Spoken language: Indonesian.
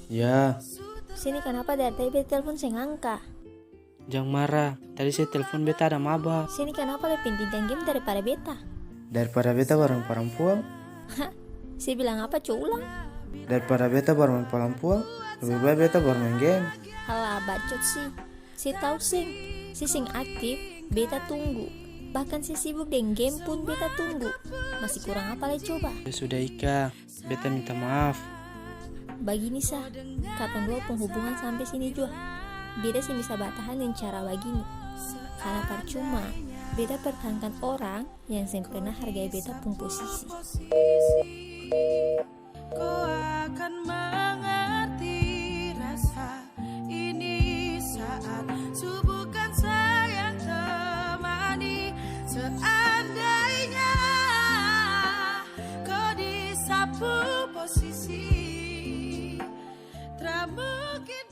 Ya, Sini kenapa dari tadi beta telepon saya ngangka? jangan marah. Tadi saya telepon beta ada maba. Sini kenapa lebih pentingkan game daripada beta? Daripada beta bareng perempuan, Saya bilang apa coba ulang? daripada beta bareng perempuan, lebih baik beta bermain game. Halah bacot sih. Saya tahu sing aktif, beta tunggu. Bahkan si sibuk dengan game pun beta tunggu. Masih kurang apa lagi coba? Ya sudah Ika, beta minta maaf. Begini sah, kapan dua penghubungan sampai sini juga. Beta sih bisa bertahan dengan cara begini. Karena percuma, beta pertahankan orang yang saya pernah hargai beta pun posisi. Kau akan mengerti rasa ini saat subuhkan sayang temani. Seandainya kau di sapu posisi, tak mungkin